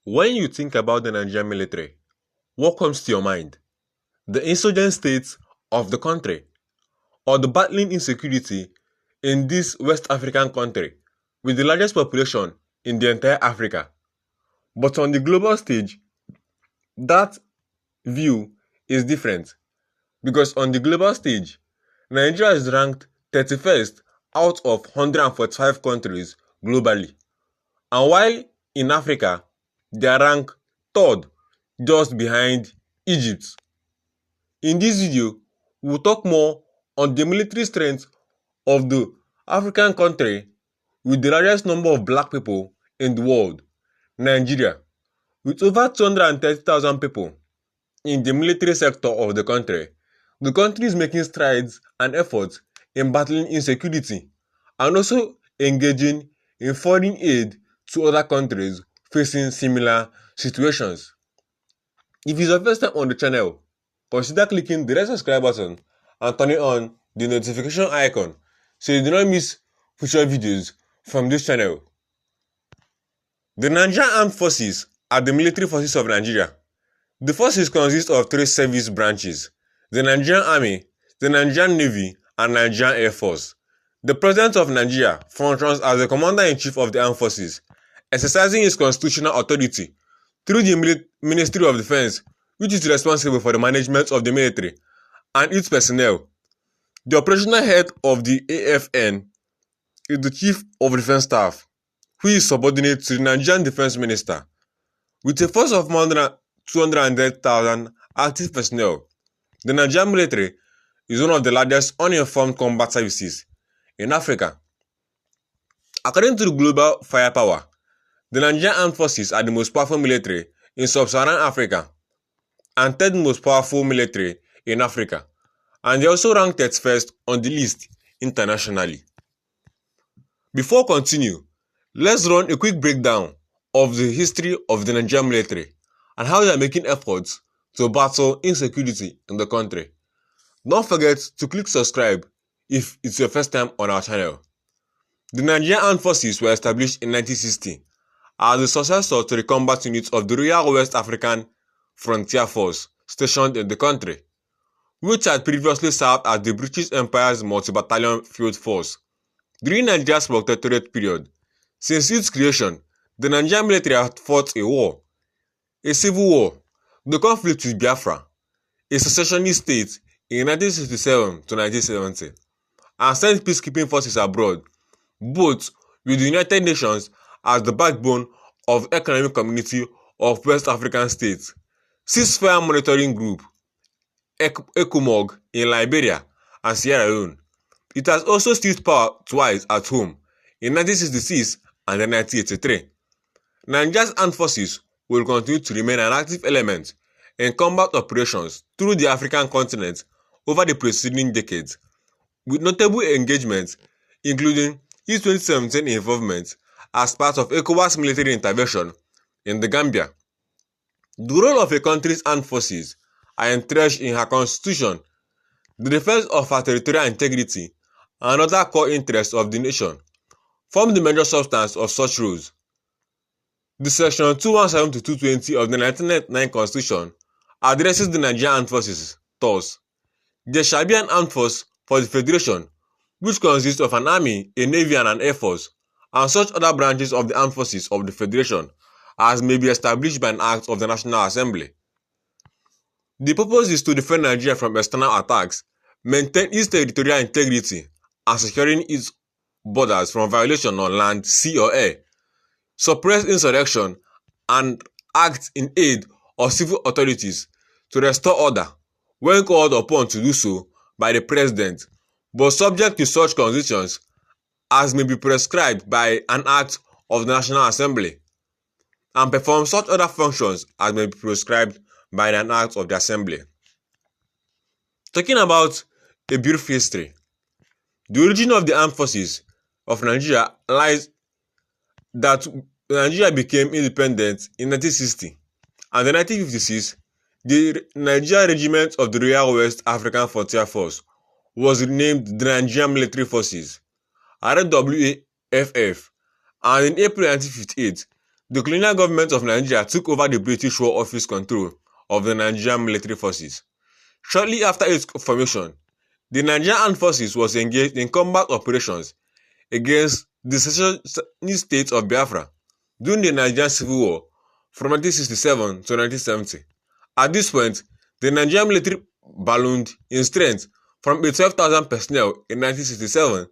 When you think about the Nigerian military, what comes to your mind? The insurgent states of the country, or the battling insecurity in this West African country with the largest population in the entire Africa? But on the global stage, that view is different because on the global stage, Nigeria is ranked 31st out of 145 countries globally. And while in Africa, they are ranked 3rd, just behind Egypt. In this video, we'll talk more on the military strength of the African country with the largest number of black people in the world, Nigeria, with over 230,000 people in the military sector of the country. The country is making strides and efforts in battling insecurity and also engaging in foreign aid to other countries facing similar situations. If it's your first time on the channel, consider clicking the red subscribe button and turning on the notification icon so you do not miss future videos from this channel. The Nigerian Armed Forces are the military forces of Nigeria. The forces consist of 3 service branches: the Nigerian Army, the Nigerian Navy, and Nigerian Air Force. The President of Nigeria functions as the Commander-in-Chief of the Armed Forces, exercising his constitutional authority through the Ministry of Defense, which is responsible for the management of the military and its personnel. The operational head of the AFN is the Chief of Defense Staff, who is subordinate to the Nigerian Defense Minister. With a force of more than 200,000 active personnel, the Nigerian military is one of the largest uninformed combat services in Africa. According to the global firepower, the Nigerian Armed Forces are the most powerful military in sub-Saharan Africa and 3rd most powerful military in Africa, and they also rank 31st on the list internationally. Before continue, let's run a quick breakdown of the history of the Nigerian military and how they are making efforts to battle insecurity in the country. Don't forget to click subscribe if it's your first time on our channel. The Nigerian Armed Forces were established in 1960 as the successor to the combat units of the Royal West African Frontier Force stationed in the country, which had previously served as the British Empire's multi-battalion field force. During Nigeria's protectorate period, since its creation, the Nigerian military had fought a war, a civil war, the conflict with Biafra, a secessionist state in 1967 to 1970, and sent peacekeeping forces abroad, both with the United Nations as the backbone of the Economic Community of West African States, Ceasefire Monitoring Group, ECOMOG in Liberia and Sierra Leone. It has also seized power twice at home, in 1966 and in 1983. Nigeria's armed forces will continue to remain an active element in combat operations through the African continent over the preceding decades, with notable engagements including its 2017 involvement as part of ECOWAS military intervention in the Gambia. The role of a country's armed forces are entrenched in her constitution, the defense of her territorial integrity, and other core interests of the nation form the major substance of such roles. The section 217 to 220 of the 1999 Constitution addresses the Nigerian Armed Forces thus: there shall be an armed force for the Federation, which consists of an army, a navy, and an air force, and such other branches of the armed forces of the Federation as may be established by an act of the National Assembly. The purpose is to defend Nigeria from external attacks, maintain its territorial integrity, and securing its borders from violation on land, sea, or air, suppress insurrection, and act in aid of civil authorities to restore order when called upon to do so by the President, but subject to such conditions as may be prescribed by an act of the National Assembly, and perform such other functions as may be prescribed by an act of the Assembly. Talking about a brief history, the origin of the armed forces of Nigeria lies that Nigeria became independent in 1960, and in 1956, the Nigerian Regiment of the Royal West African Frontier Force was renamed the Nigerian Military Forces, RWAFF, and in April 1958, The colonial government of Nigeria took over the British War Office control of the Nigerian military forces. Shortly after its formation, the Nigerian Armed Forces was engaged in combat operations against the secessionist state of Biafra during the Nigerian Civil War from 1967 to 1970. At this point, the Nigerian military ballooned in strength from 12,000 personnel in 1967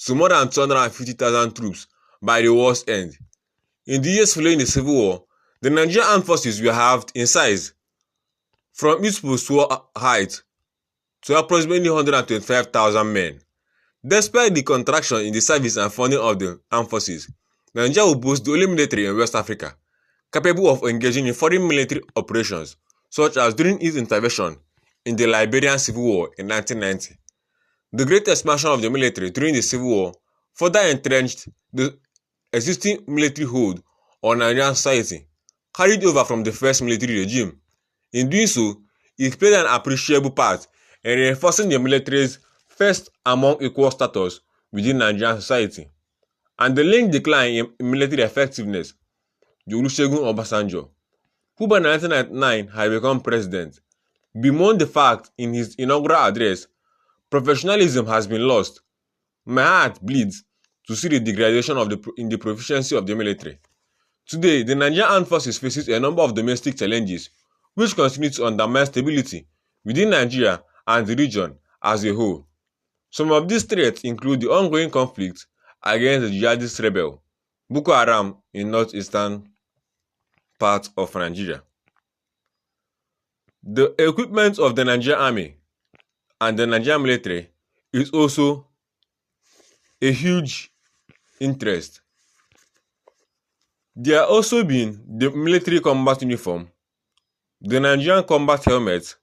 to more than 250,000 troops by the war's end. In the years following the Civil War, the Nigerian Armed Forces were halved in size from its post-war height to approximately 125,000 men. Despite the contraction in the service and funding of the armed forces, Nigeria will boast the only military in West Africa capable of engaging in foreign military operations, such as during its intervention in the Liberian Civil War in 1990. The great expansion of the military during the Civil War further entrenched the existing military hold on Nigerian society, carried over from the first military regime. In doing so, it played an appreciable part in reinforcing the military's first among equal status within Nigerian society. And the linked decline in military effectiveness, the Olusegun Obasanjo, who by 1999 had become president, bemoaned the fact in his inaugural address, "Professionalism has been lost. My heart bleeds to see the degradation in the proficiency of the military." Today, the Nigerian Armed Forces faces a number of domestic challenges which continue to undermine stability within Nigeria and the region as a whole. Some of these threats include the ongoing conflict against the jihadist rebel Boko Haram in northeastern part of Nigeria. The equipment of the Nigerian army and the Nigerian military is also a huge interest. There have also been the military combat uniform, the Nigerian combat helmet,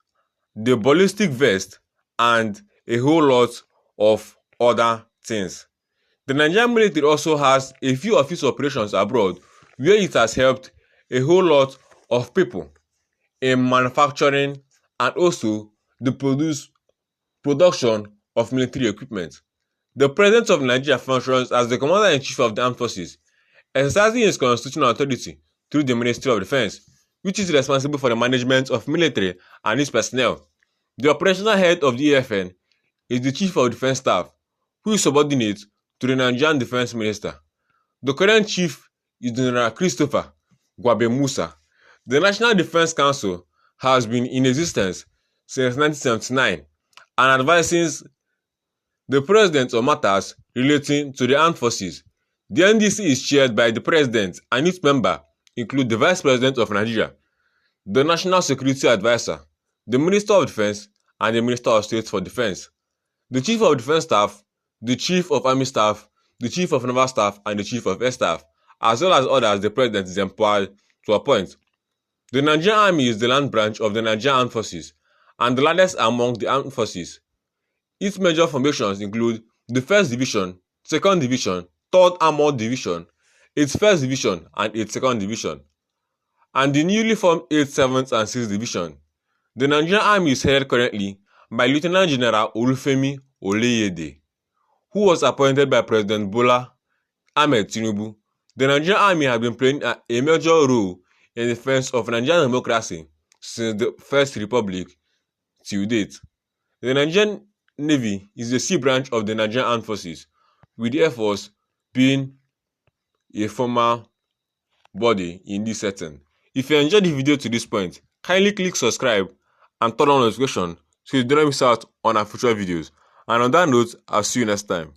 the ballistic vest, and a whole lot of other things. The Nigerian military also has a few of its operations abroad where it has helped a whole lot of people in manufacturing and also the production of military equipment. The President of Nigeria functions as the Commander-in-Chief of the Armed Forces, exercising his constitutional authority through the Ministry of Defense, which is responsible for the management of military and its personnel. The operational head of the AFN is the Chief of Defense Staff, who is subordinate to the Nigerian Defense Minister. The current chief is General Christopher Gwabe Musa. The National Defense Council has been in existence since 1979 and advises the President on matters relating to the armed forces. The NDC is chaired by the President and its members include the Vice President of Nigeria, the National Security Advisor, the Minister of Defense, and the Minister of State for Defense. The Chief of Defense Staff, the Chief of Army Staff, the Chief of Naval Staff, and the Chief of Air Staff, as well as others the President is empowered to appoint. The Nigerian Army is the land branch of the Nigerian Armed Forces and the largest among the armed forces. Its major formations include the 1st Division, 2nd Division, 3rd Armored Division, its 1st Division, and its 2nd Division, and the newly formed 8th, 7th, and 6th Division. The Nigerian Army is headed currently by Lieutenant General Olufemi Oleyede, who was appointed by President Bola Ahmed Tinubu. The Nigerian Army has been playing a major role in the defense of Nigerian democracy since the First Republic till date. The Nigerian Navy is the sea branch of the Nigerian Armed Forces, with the Air Force being a former body in this setting. If you enjoyed the video to this point, kindly click subscribe and turn on notification so you do not miss out on our future videos. And on that note, I'll see you next time.